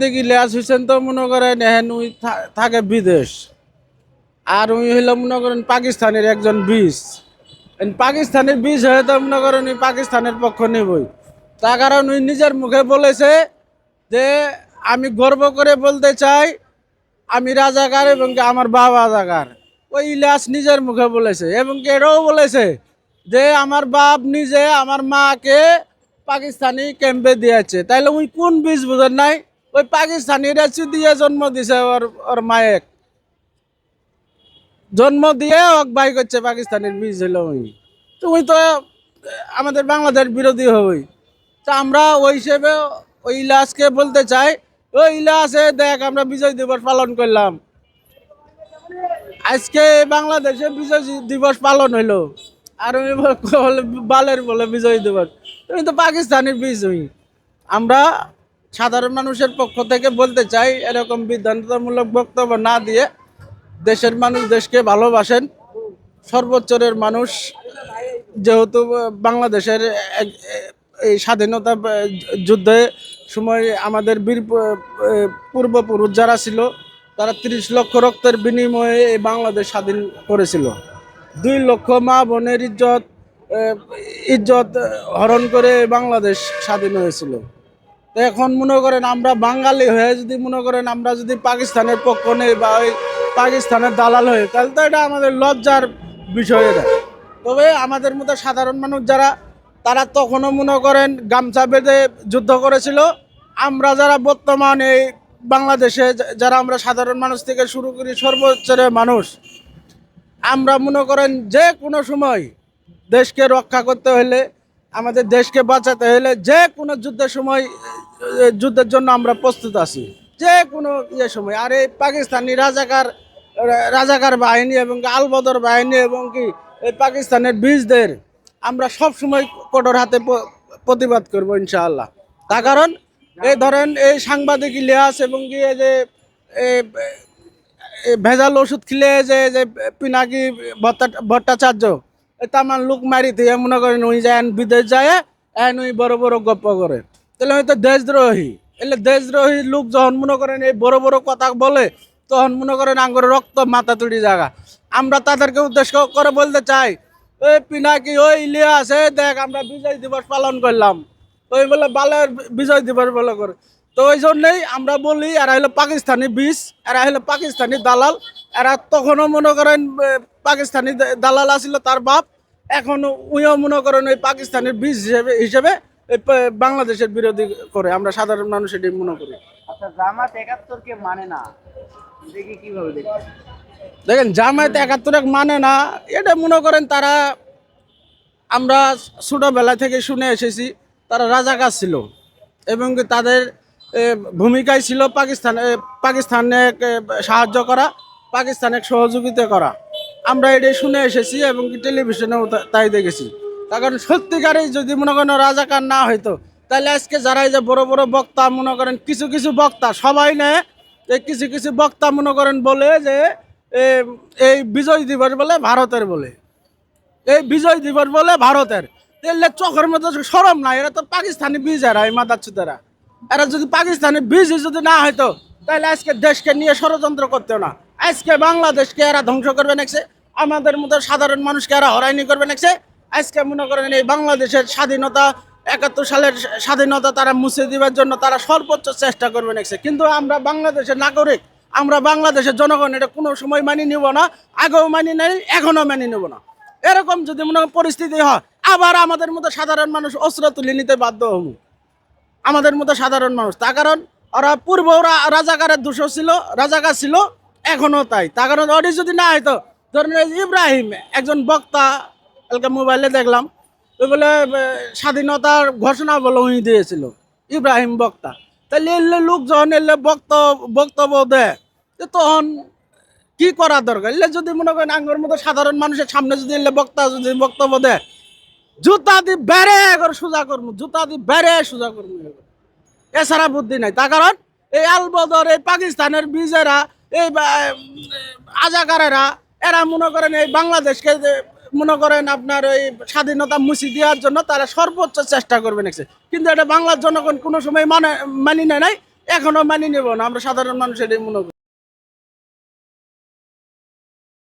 দেখি লিয়াস হোসেন তো মনে করেন এখন উই থাকে বিদেশ। আর উই হইলো মনে করেন পাকিস্তানের একজন বিষ। পাকিস্তানের বিষ হয়ে তো মনে করেন উই পাকিস্তানের পক্ষ নেবই। তার কারণ উই নিজের মুখে বলেছে যে আমি গর্ব করে বলতে চাই আমি রাজাকার এবং কি আমার বাবা রাজাকার। ওই ইলিয়াস নিজের মুখে বলেছে এবং কি এটাও বলেছে যে আমার বাপ নিজে আমার মাকে পাকিস্তানি ক্যাম্পে দিয়েছে। তাইলে উই কোন বীজ বুঝেন নাই? ওই পাকিস্তানি রেচি দিয়ে জন্ম দিছে ওর ওর মায়ের জন্ম দিয়ে ওক বাই করছে পাকিস্তানের বীজ হলো ওই। তুমি তো আমাদের বাংলাদেশ বিরোধী হবই। তা আমরা ওই হিসেবে ওই ইলাসকে বলতে চাই, ওই ইলাসে দেখ আমরা বিজয় দিবস পালন করলাম। আজকে বাংলাদেশে বিজয় দিবস পালন হইলো আর উনি বলে বালের বলে বিজয় দিবস। তুমি তো পাকিস্তানের বীজ হই। আমরা সাধারণ মানুষের পক্ষ থেকে বলতে চাই এরকম বিভ্রান্তমূলক বক্তব্য না দিয়ে দেশের মানুষ দেশকে ভালোবাসেন। সর্বোচ্চের মানুষ যেহেতু বাংলাদেশের এই স্বাধীনতা যুদ্ধে সময় আমাদের বীর পূর্বপুরুষ যারা ছিল তারা ৩০ লক্ষ রক্তের বিনিময়ে এই বাংলাদেশ স্বাধীন করেছিল। ২ লক্ষ মা বোনের ইজ্জত হরণ করে বাংলাদেশ স্বাধীন হয়েছিল। তো এখন মনে করেন আমরা বাঙালি হয়ে যদি মনে করেন আমরা যদি পাকিস্তানের পক্ষ নেই বা ওই পাকিস্তানের দালাল হয়ে, তাহলে তো এটা আমাদের লজ্জার বিষয়। এটা তবে আমাদের মতো সাধারণ মানুষ যারা তারা তখনও মনে করেন গামছা বেঁধে যুদ্ধ করেছিল। আমরা যারা বর্তমান এই বাংলাদেশে যারা আমরা সাধারণ মানুষ থেকে শুরু করি সর্বোচ্চের মানুষ, আমরা মনে করেন যে কোনো সময় দেশকে রক্ষা করতে হলে আমাদের দেশকে বাঁচাতে হলে যে কোনো যুদ্ধের সময় যুদ্ধের জন্য আমরা প্রস্তুত আছি যে কোনো সময়। আর এই পাকিস্তানি রাজাকার বাহিনী এবং আলবদর বাহিনী এবং কি এই পাকিস্তানের বীজদের আমরা সব সময় কঠোর হাতে প্রতিবাদ করব ইনশাআল্লাহ। তার কারণ এই ধরেন এই সাংবাদিক ইলিয়াস এবং কি এই যে ভেজাল ওষুধ খেলে যে যে পিনাকি ভট্টাচার্য তামান লোক মারি দিয়ে মনে করেন ওই যায় বিদেশ যায় এন ওই বড় বড় গপ্প করে। তাহলে হয়তো দেশদ্রোহী। এলে দেশদ্রোহী লোক যখন মনে করেন এই বড় বড় কথা বলে তখন মনে করেন আঙ্গুর রক্ত মাথা তুলি জায়গা। আমরা তাদেরকে উদ্দেশ্য করে বলতে চাই, ওই পিনাকি ওই ইলিয়াস দেখ আমরা বিজয় দিবস পালন করলাম, ওই বলে বালের বিজয় দিবস বলে করে। তো ওই জন্যই আমরা বলি এরা হলো পাকিস্তানি বীজ, এরা হলো পাকিস্তানি দালাল। এরা তখনও মনে করেন পাকিস্তানি দালাল আসছিল তার বাপ, এখন উইও মনে করেন ওই পাকিস্তানের বীজ হিসেবে বাংলাদেশের বিরোধী করে। আমরা সাধারণ মানুষ এটি মনে করি। আচ্ছা, জামাত ৭১কে মানে না, দেখি কিভাবে দেখছেন? দেখেন জামায়াত ৭১ মানে না, এটা মনে করেন তারা আমরা ছোটবেলা থেকে শুনে এসেছি তারা রাজাকার ছিল এবং তাদের ভূমিকায় ছিল পাকিস্তানে সাহায্য করা, পাকিস্তানে সহযোগিতা করা। আমরা এটাই শুনে এসেছি এবং টেলিভিশনেও তাই দেখেছি। তার কারণ সত্যিকারই যদি মনে করেন রাজাকার না হইতো তাহলে আজকে যারা এই যে বড় বড় বক্তা মনে করেন কিছু কিছু বক্তা সবাই নেয়, কিছু কিছু বক্তা মনে করেন বলে যে এই বিজয় দিবস বলে ভারতের বলে, এই বিজয় দিবস বলে ভারতের। এলে চোখের মধ্যে সরম নাই, এরা তো পাকিস্তানি বীজ। এরা এই মাদাচ্ছুতেরা এরা যদি পাকিস্তানি বীজ যদি না হয়তো তাহলে আজকে দেশকে নিয়ে ষড়যন্ত্র করতে না। আজকে বাংলাদেশকে এরা ধ্বংস করবে নাকছে, আমাদের মতো সাধারণ মানুষকে এরা হয়রানি করবে নাকছে। আজকে মনে করেন এই বাংলাদেশের স্বাধীনতা ৭১ সালের স্বাধীনতা তারা মুছে দেওয়ার জন্য তারা সর্বোচ্চ চেষ্টা করবে নাকছে। কিন্তু আমরা বাংলাদেশের নাগরিক, আমরা বাংলাদেশের জনগণ এটা কোনো সময় মানি নিব না, আগেও মানি নাই, এখনও মানি নেব না। এরকম যদি মনে পরিস্থিতি হয় আবার আমাদের মতো সাধারণ মানুষ অস্ত্র তুলে নিতে বাধ্য হব, আমাদের মতো সাধারণ মানুষ। তার কারণ ওরা পূর্ব রাজাকারের দোষ ছিল, রাজাকার ছিল, এখনো তাই। তার কারণ ওটি যদি না হয়তো ধরেন ইব্রাহিম একজন বক্তা কালকে মোবাইলে দেখলাম, ওই বলে স্বাধীনতার ঘোষণা বলে উনি দিয়েছিল ইব্রাহিম বক্তা। তাহলে এলে লোক যখন এলে বক্তব্য দেয় তখন কি করা দরকার? এলে যদি মনে করেন আঙ্গুর মতো সাধারণ মানুষের সামনে যদি এলে বক্তা যদি বক্তব্য দেয় জুতা দি বেড়ে করে সোজা করবো, জুতা দি বেড়ে সোজা করবো, এছাড়া বুদ্ধি নাই। তার কারণ এই আলবদর এই পাকিস্তানের বীজেরা এই আজাকারেরা এরা মনে করেন এই বাংলাদেশকে মনে করেন আপনার ওই স্বাধীনতা মুছি দেওয়ার জন্য তারা সর্বোচ্চ চেষ্টা করবে নাকছে। কিন্তু এটা বাংলার জনগণ কোনো সময় মানি নেয় নাই, এখনো মানি নেব না, আমরা সাধারণ মানুষ এটাই মনে করি।